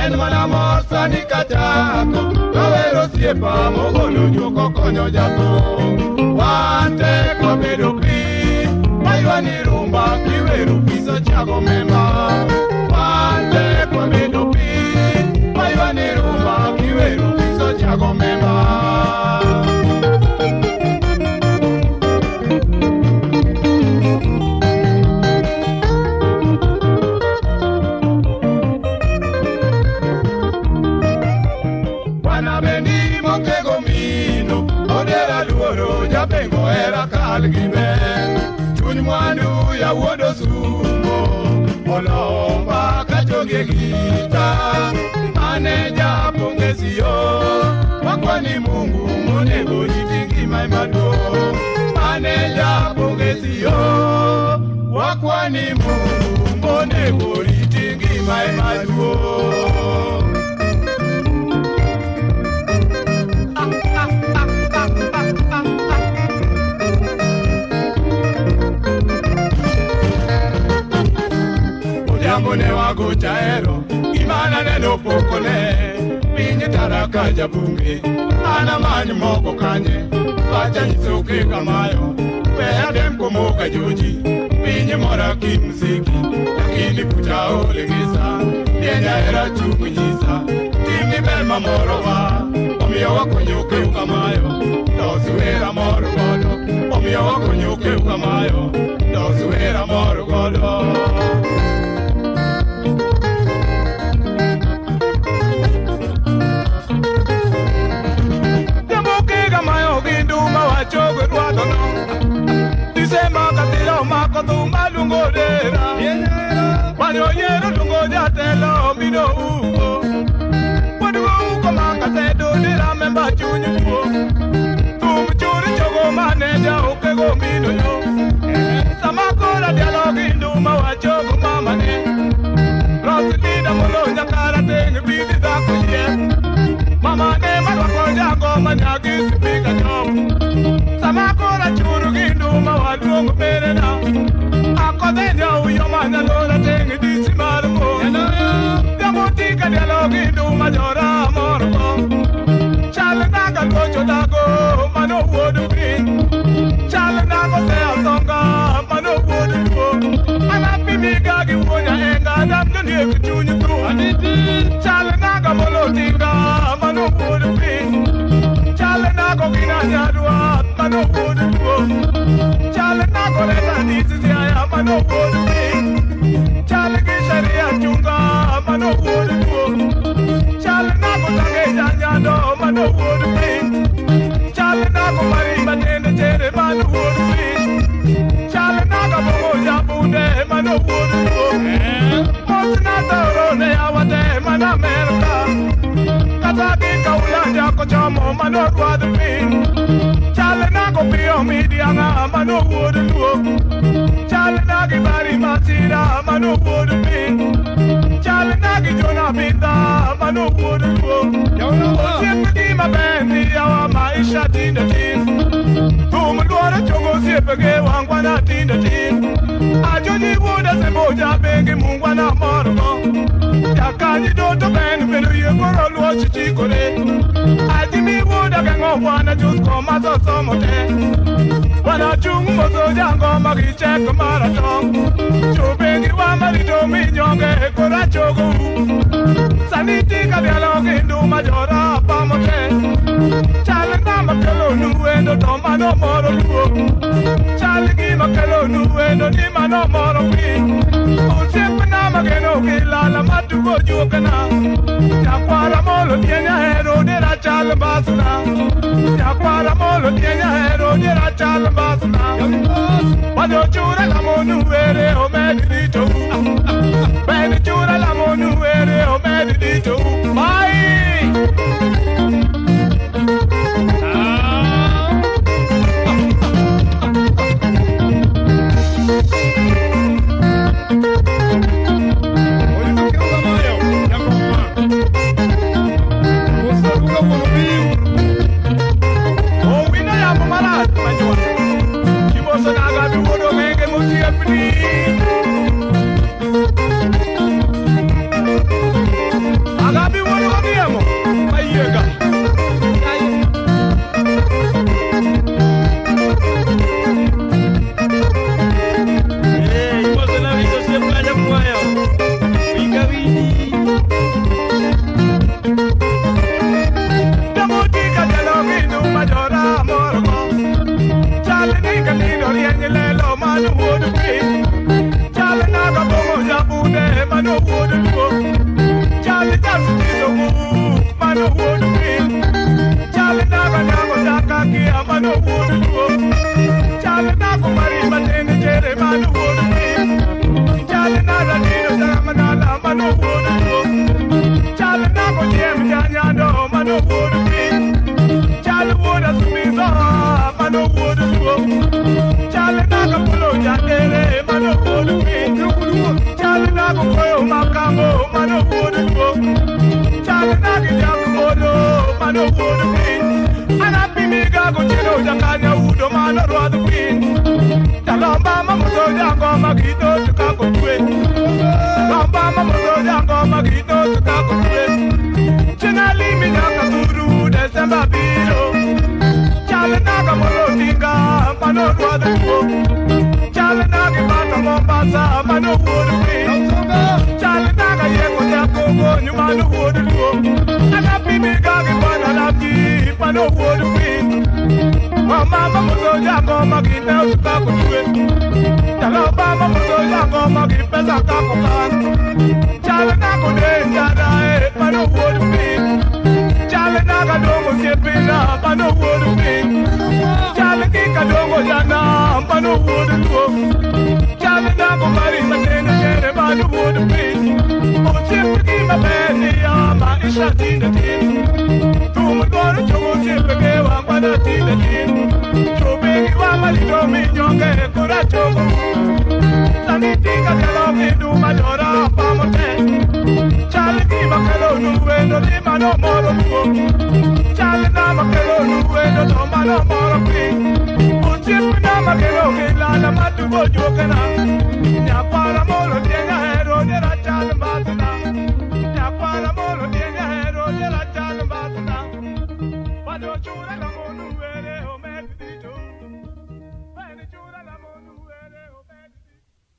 En mana morsa ni kachako Kawero siepa mogolo juoko konyo jato Wante kwa bedo pi Maywa ni rumba kiweru piso chago mema Wante kwa bedo pi Maywa ni rumba kiweru piso chago mema Bengo era kalgibe Chuny mwandu ya wuodo sumo Olomba kachoge gita Maneja pongezio Wakwani Mungu monego jitingi maimado Maneja pongezio Wakwani Mungu monego jitingi maimado Mone wago chaero Imana neno pokole Pinye taraka jabunge Ana manyo moko kanye Bacha nyisoke kamayo Pea dem komoka joji Pinye mora kimziki Lakini pucha olegisa Nienya era chuku nyisa Timni belma moro wa Omiyo wako nyoke ukamayo Dosuera moro godo Omiyo wako nyoke ukamayo Dosuera moro godo Chogo ruado no Disema katilo mako tumba lungo dera Wanyo yero lungo jatelo mido uko Wadugo uko manga sedo dira memba chunyu uko Tumchuri chogo maneja ukego mido yo Samakora dialogi nduma wa chogo mama ne Rosilida molo nyakara tengi bidi dako ye Mama ne marwako jago manyagi sipika chogo Samakora churu gindu mawadungu merena Akodenya uyo manalora tengi disi maruko Yamutika dialogi ndu majora moroko Chale naga locho dago mano wodu green Chale nago sea songa mano wodu duo Anapi migagi wonya enga damno nye kuchunyu tu Chale naga molotinga mano wodu green Chale nago gina nyadua mano wodu duo Chale nago leta nisi siya mano wodu green Chale gisharia chunga mano wodu duo Chale nago tange janyado mano wodu green Chale nago marimba tende chere mano wodu green Chale nago bongo jabunde mano wodu duo Mosinata urone awate mana merka Kataki kaulanja kochomo mano wodu green Chale nago piyo midianga mano wodu duo Chale nagi bari masira mano wodu green Chale nagi jona binda mano wodu duo Osiepe mabendi yawa maisha tinda tin Tumulwara chogo siepege wangwana tinda tin Ajoji wuda seboja bengi mungwana morgo Yakanyi doto ben melu yekoro luo chichikore Ajimi wuda gengo wana jusko maso somote Wana chungu moso jango magicheko maratong Chubengi wa marito minyonge kora chogo Saniti kabialogi ndu majora pamote Chale na makelo nuendo toma no moro luo Chale gi makelo nuendo ni mano moro pi Usiepe na mageno gila la matugo juokana Yakwara molo tienya hero nera chale basuna Yakwara molo tienya hero nera chale basuna Bado chura la monu ere o medito. Bado chura la monu ere o medito. Bye. Chura